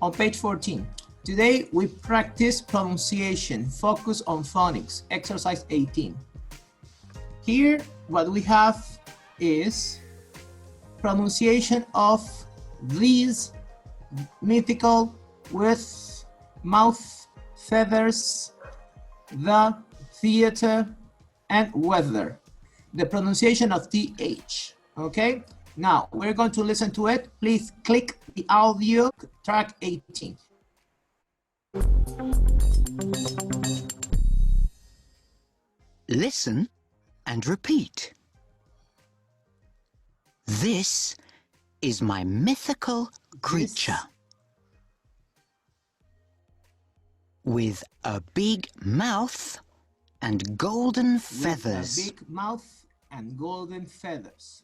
On page 14, today we practice pronunciation, focus on phonics, exercise 18. Here, what we have is pronunciation of these mythical with mouth, feathers, the, theater, and weather. The pronunciation of TH, okay? Now, we're going to listen to it. Please click the audio, track 18. Listen and repeat. This is my mythical creature with a big mouth and golden feathers. With a big mouth and golden feathers.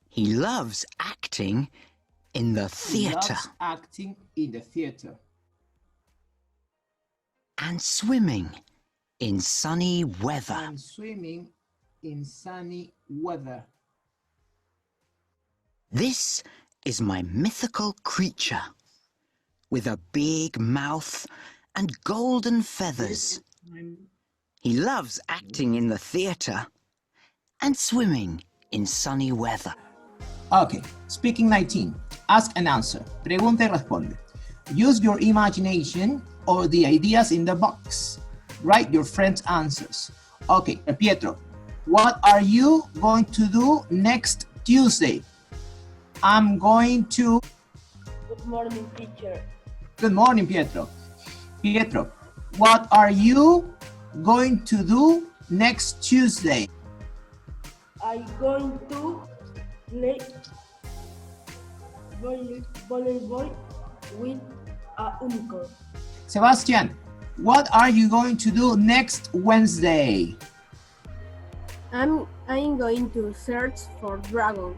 He loves acting in the theater. He loves acting in the theater. And swimming in sunny weather. And swimming in sunny weather. This is my mythical creature with a big mouth and golden feathers. He loves acting in the theater and swimming in sunny weather. Okay, speaking 19. Ask and answer. Pregunta y responde. Use your imagination or the ideas in the box. Write your friends' answers. Okay, Pietro, what are you going to do next Tuesday? I'm going to... Good morning, teacher. Good morning, Pietro. Pietro, what are you going to do next Tuesday? I'm going to play volleyball with a unicorn. Sebastian, what are you going to do next Wednesday? I'm going to search for a dragon.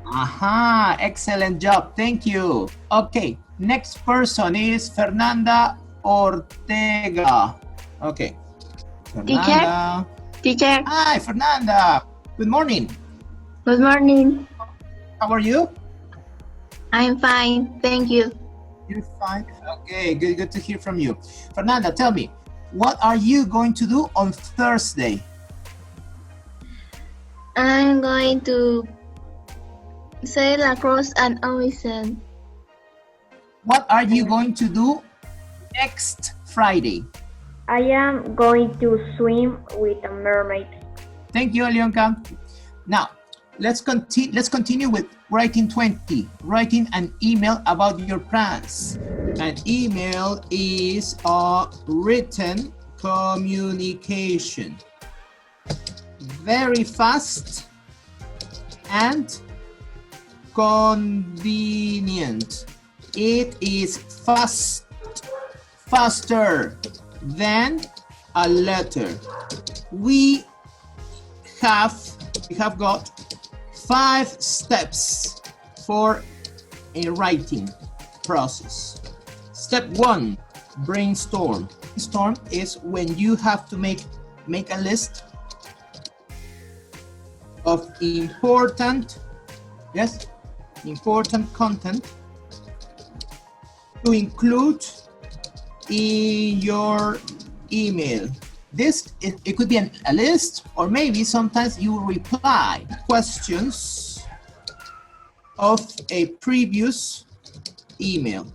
Aha, excellent job, thank you. Okay, next person is Fernanda Ortega. Okay, Fernanda. Teacher. Hi, Fernanda. Good morning. Good morning. How are you? I'm fine, thank you. You're fine. Okay, good to hear from you. Fernanda, tell me, what are you going to do on Thursday? I'm going to sail across an ocean. What are you going to do next Friday? I am going to swim with a mermaid. Thank you, Alyonka. Now, let's continue with writing 20. Writing an email about your plans. An email is a written communication. Very fast and convenient. It is faster than a letter. We have got 5 steps for a writing process. Step 1, brainstorm. Brainstorm is when you have to make a list of important content to include in your email. It could be a list, or maybe sometimes you reply questions of a previous email.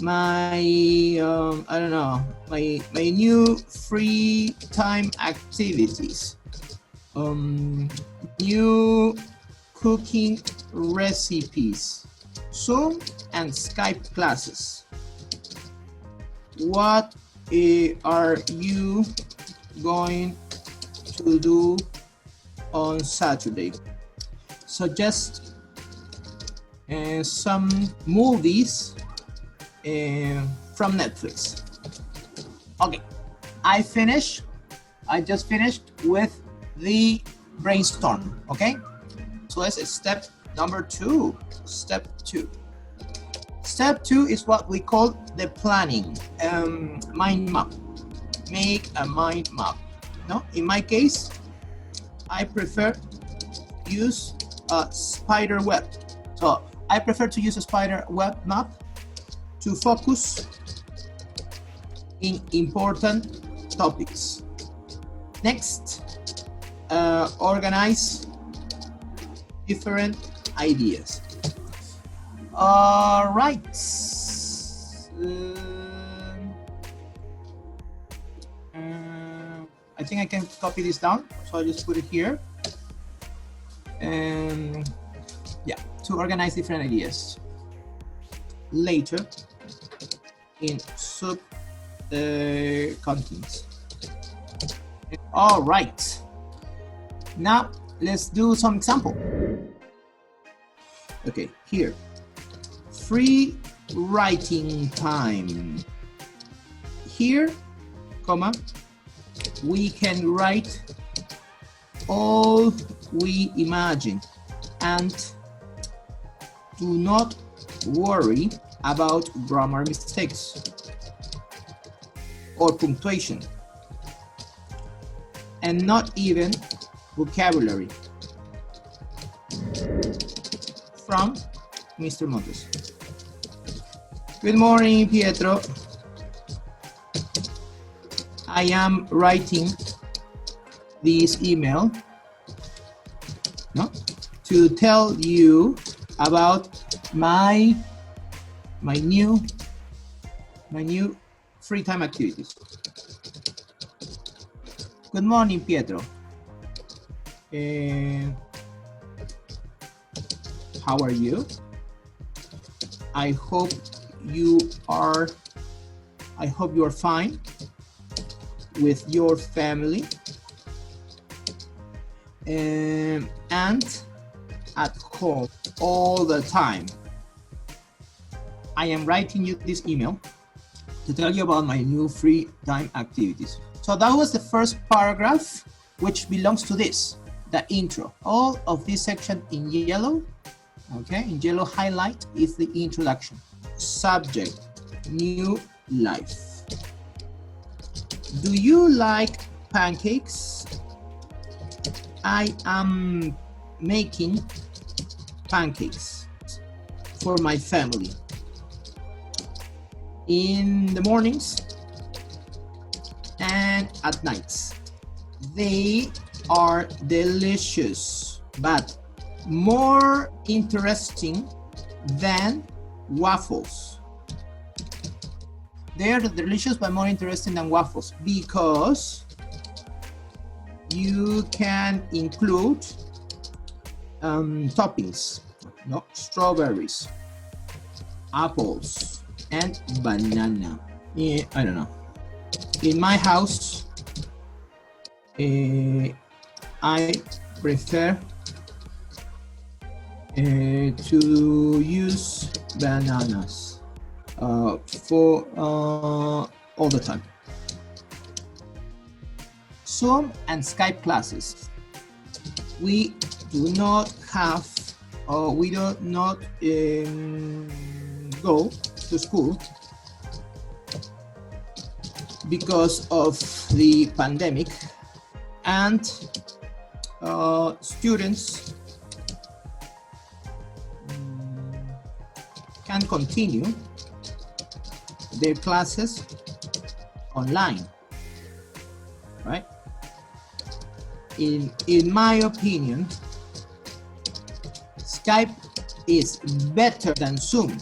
My I don't know, my new free time activities, new cooking recipes, Zoom and Skype classes. What are you going to do on Saturday? Suggest some movies from Netflix. Okay, I just finished with the brainstorm. Okay, so this is step number 2. Step 2. Step 2 is what we call the planning, mind map. Make a mind map. No, in my case, I prefer use a spider web. So I prefer to use a spider web map to focus in important topics. Next, organize different ideas. All right. I think I can copy this down, so I'll just put it here. And yeah, to organize different ideas. Later in sub contents. All right. Now let's do some example. Okay, here. Free writing time. Here, comma, we can write all we imagine and do not worry about grammar mistakes or punctuation, and not even vocabulary. From Mr. Montes. Good morning, Pietro. I am writing this email to tell you about my new free time activities. Good morning, Pietro. How are you? I hope you are fine with your family and at home all the time. I am writing you this email to tell you about my new free time activities. So that was the first paragraph, which belongs to this, the intro. All of this section in yellow, okay, in yellow highlight is the introduction. Subject, new life. Do you like pancakes? I am making pancakes for my family in the mornings and at nights. They are delicious, but more interesting than waffles. They are delicious but more interesting than waffles because you can include toppings, strawberries, apples, and banana. Yeah, I don't know. In my house, I prefer to use bananas for all the time. Zoom and Skype classes. We do not have, we do not go to school because of the pandemic, and students can continue their classes online, right? In my opinion, Skype is better than Zoom,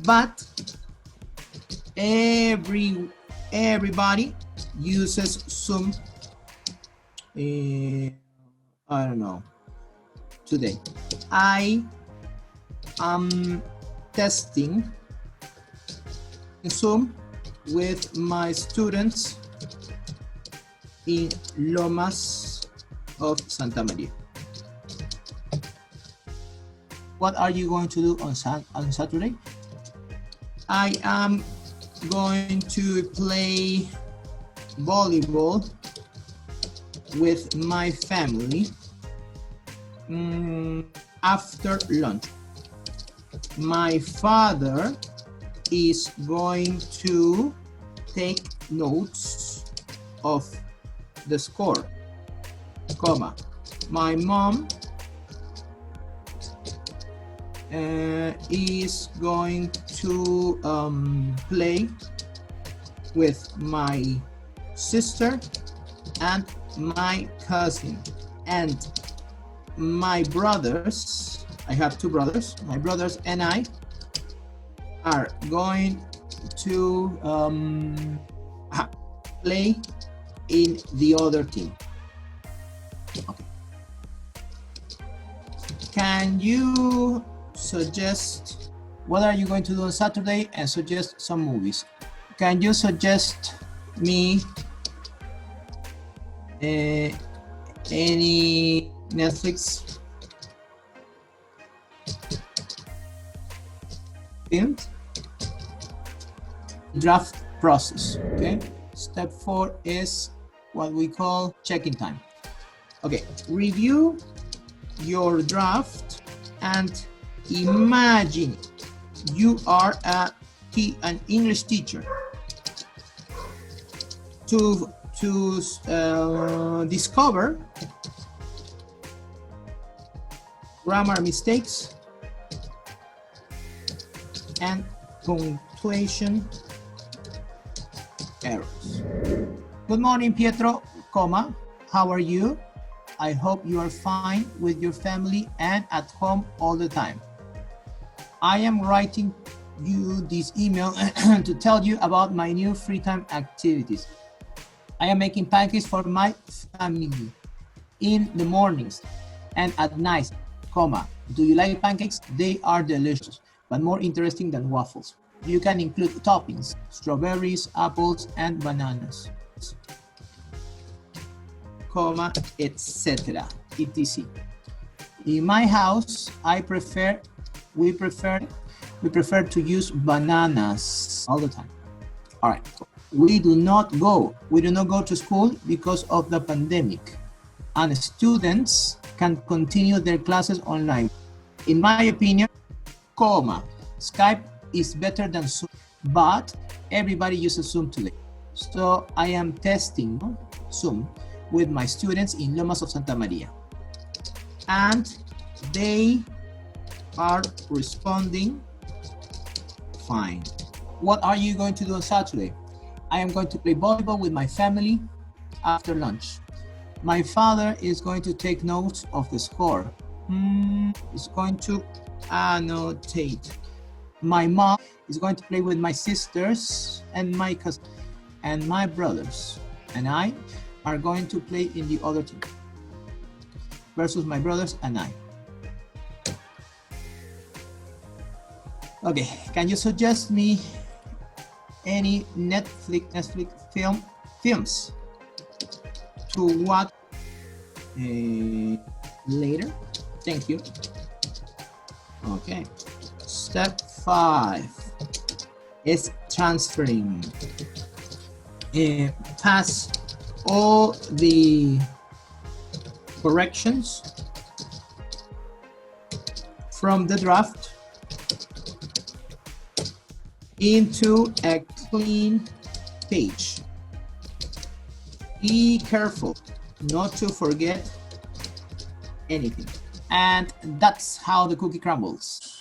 but everybody uses Zoom. I don't know. Today, I am testing Zoom with my students in Lomas of Santa Maria. What are you going to do on Saturday? I am going to play volleyball with my family after lunch. My father is going to take notes of the score, comma. My mom is going to play with my sister and my cousin, and my brothers, I have two brothers, my brothers and I are going to play in the other team. Okay. Can you suggest what are you going to do on Saturday and suggest some movies? Can you suggest me any Netflix films? Draft process, okay? Step 4 is what we call check-in time. Okay, review your draft and imagine you are an English teacher. To discover grammar mistakes and punctuation errors. Good morning, Pietro, how are you? I hope you are fine with your family and at home all the time. I am writing you this email to tell you about my new free time activities. I am making pancakes for my family in the mornings and at night, Do you like pancakes? They are delicious, but more interesting than waffles. You can include toppings, strawberries, apples, and bananas, etc. etc. In my house, we prefer to use bananas all the time. All right. We do not go to school because of the pandemic, and students can continue their classes online. In my opinion, Skype is better than Zoom, but everybody uses Zoom today. So I am testing Zoom with my students in Lomas of Santa Maria, and they are responding fine. What are you going to do on Saturday? I am going to play volleyball with my family after lunch. My father is going to take notes of the score. He's going to annotate. My mom is going to play with my sisters and my cousin, and my brothers and I are going to play in the other team versus my brothers and I. Okay, can you suggest me any Netflix films to watch later? Thank you. Okay. Step 5 is transferring. Pass all the corrections from the draft into a clean page. Be careful not to forget anything. And that's how the cookie crumbles.